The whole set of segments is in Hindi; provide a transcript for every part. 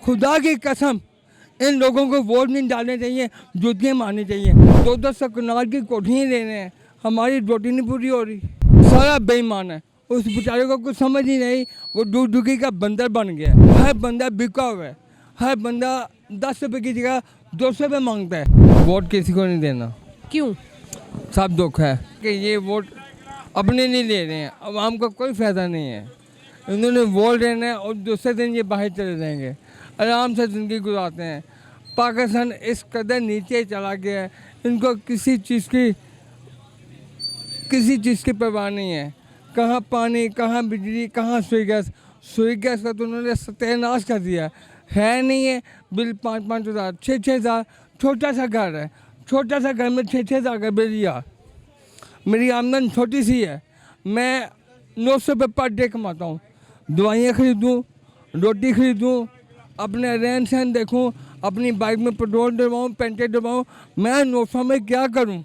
खुदा की कसम इन लोगों को वोट नहीं डालने चाहिए, जूतियाँ मारनी चाहिए। 2-2 कनाल की कोठियाँ ले रहे हैं, हमारी रोटी नहीं पूरी हो रही। सारा बेईमान है, उस बेचारे को कुछ समझ ही नहीं, वो डुगी का बंदर बन गया है। हर बंदा बिका हुआ है, हर बंदा 10 रुपये की जगह 200 रुपये मांगता है। वोट किसी को नहीं देना। क्यों? सब दुख है कि ये वोट अपने नहीं ले रहे हैं, आवाम को कोई फ़ायदा नहीं है। इन्होंने वोट लेना है और दूसरे दिन ये बाहर चले जाएंगे, आराम से ज़िंदगी गुजारते हैं। पाकिस्तान इस कदर नीचे चला गया है, इनको किसी चीज़ की परवाह नहीं है। कहाँ पानी, कहाँ बिजली, कहाँ सुई गैस का तो उन्होंने सत्यानाश कर दिया है नहीं है। बिल 5-5 हज़ार, 6-6 हज़ार। छोटा सा घर है, छोटा सा घर में 6-6 हज़ार का बिल यार। मेरी आमदन छोटी सी है, मैं 900 रुपये पर डे कमाता हूँ। दवाइयाँ खरीदूँ, रोटी खरीदूँ, अपने रहन सहन देखूँ, अपनी बाइक में पेट्रोल डलवाऊँ, पेंटे डलवाऊँ, मैं 900 में क्या करूँ?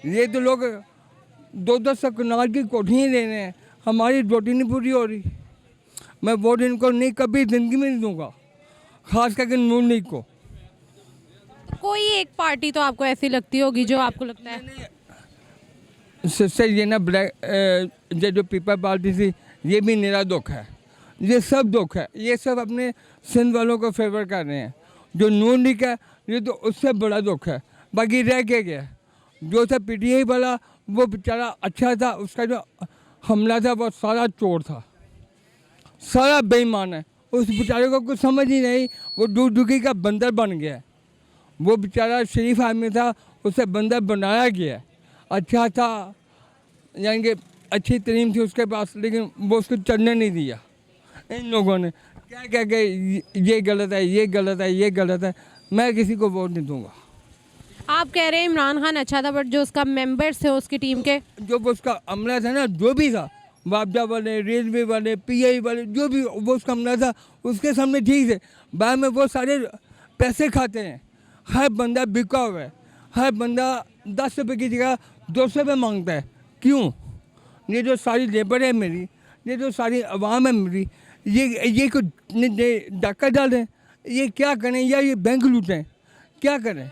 ये तो लोग 2-2 कनाल की कोठियाँ ले रहे हैं, हमारी रोटी नहीं पूरी हो रही। मैं वोट इनको नहीं, कभी ज़िंदगी में नहीं दूँगा, ख़ास करके नून लीग को। कोई एक पार्टी तो आपको ऐसी लगती होगी जो आपको लगता है सबसे ये ना ये जो पीपल पार्टी थी, ये भी मेरा दुख है। ये सब दुख है, ये सब अपने सिंध वालों को फेवर कर रहे हैं। जो नून लीग है, ये तो उससे बड़ा दुख है। बाकी रह के गया जो था पीटीआई वाला, वो बेचारा अच्छा था, उसका जो हमला था वो सारा चोर था, सारा बेईमान है। उस बेचारे को कुछ समझ ही नहीं, वो डुगी का बंदर बन गया है। वो बेचारा शरीफ आदमी था, उसे बंदर बनाया गया। अच्छा था, यानी कि अच्छी तरीम थी उसके पास, लेकिन वो उसको चढ़ने नहीं दिया। इन लोगों ने क्या क्या कि ये गलत है, ये गलत है, ये गलत है। मैं किसी को वोट नहीं दूंगा। आप कह रहे हैं इमरान खान अच्छा था, बट जो उसका मेंबर्स थे उसकी टीम के, जो वो उसका अमला था ना, जो भी था, मुआवजा वाले, रेलवे वाले, पीआई वाले, जो भी वो उसका अमला था, उसके सामने ठीक थे। बाद में वो सारे पैसे खाते हैं। हर बंदा बिका हुआ है, हर बंदा 10 रुपये की जगह 200 रुपये मांगता है। क्यों? ये जो सारी लेबर है मेरी, ये जो सारी आवाम है मेरी, ये कुछ डाका डालें, ये क्या करें? या ये बैंक लूटें, क्या करें?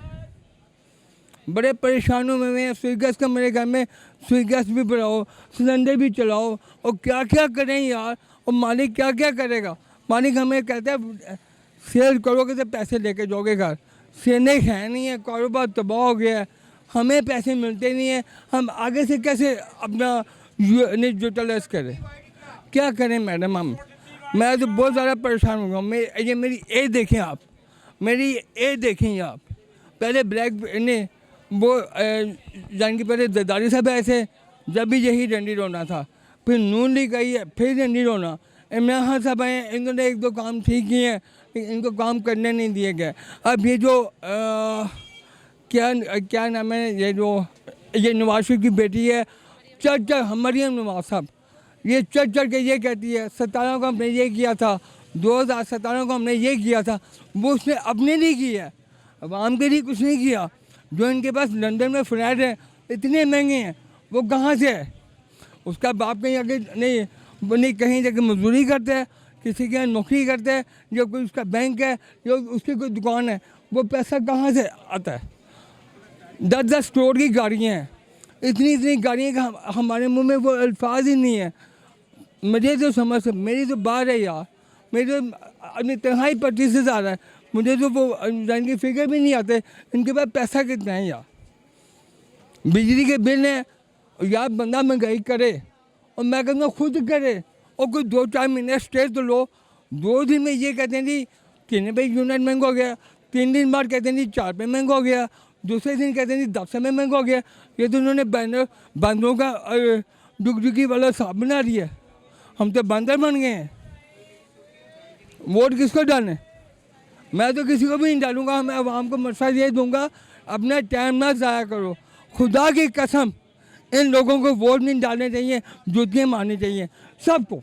बड़े परेशानों में मैं। स्विगी गैस का मेरे घर में स्विगी गैस भी बढ़ाओ, सिलेंडर भी चलाओ, और क्या क्या करें यार। और मालिक क्या क्या करेगा? मालिक हमें कहता है सेल करोगे तो पैसे लेके जाओगे घर। सेने है नहीं है, कारोबार तबाह हो गया है, हमें पैसे मिलते नहीं हैं। हम आगे से कैसे अपना यूटिलाइज करें? क्या करें मैडम? मैं तो बहुत ज़्यादा परेशान हो गया। ये मेरी एज देखें आप, मेरी एज देखें आप। पहले ब्लैक ने वो जान के पहले जरदारी साहब आए थे, जब भी यही डंडी रोना था। फिर नून लीग आई है, फिर डंडी रोना। इमरान खान साहब आए, इन्होंने 1-2 काम ठीक किए हैं, लेकिन इनको काम करने नहीं दिए गए। अब ये जो क्या नाम है, ये नवाज शरीफ की बेटी है, चढ़ मरियम नवाज साहब, ये चढ़ के ये कहती है 17 को हमने ये किया था, 2017 को हमने ये किया था। वो उसने अपने लिए किया है, आवाम के लिए कुछ नहीं किया। जो इनके पास लंदन में फ्लैट है, इतने महंगे हैं, वो कहाँ से है? उसका बाप कहीं आगे नहीं कहीं जाके मजदूरी करते हैं, किसी के यहाँ नौकरी करते हैं, जो कोई उसका बैंक है, जो उसकी कोई दुकान है, वो पैसा कहाँ से आता है? 10-10 करोड़ की गाड़ियाँ हैं, इतनी गाड़ियाँ का हमारे मुंह में वो अल्फाज ही नहीं है। मुझे तो समझ, मेरी तो बात है यार, मेरी तो अपनी तनहाई 25 हज़ार है। मुझे तो वो इनकी फिगर भी नहीं आते, इनके पास पैसा कितना है यार। बिजली के बिल है यार, बंदा महंगाई करे, और मैं कहूँगा खुद करे, और कोई 2-4 महीने स्टे तो लो। 2 दिन में ये कहते हैं जी 3 रुपये यूनिट महंगा हो गया, 3 दिन बाद कहते हैं जी 4 रुपये महंगा हो गया, दूसरे दिन कहते हैं जी 10 रुपये महंगा हो गया। ये तो उन्होंने बंदरों का डुगडुगी वाला हिसाब बना दिया। हम तो बंदर बन गए हैं। वोट किसको डालें? मैं तो किसी को भी नहीं डालूंगा। मैं आवाम को मशवरा ये दूंगा, अपना टाइम ना ज़ाया करो। खुदा की कसम इन लोगों को वोट नहीं डालने चाहिए, जूतियाँ मारनी चाहिए सबको।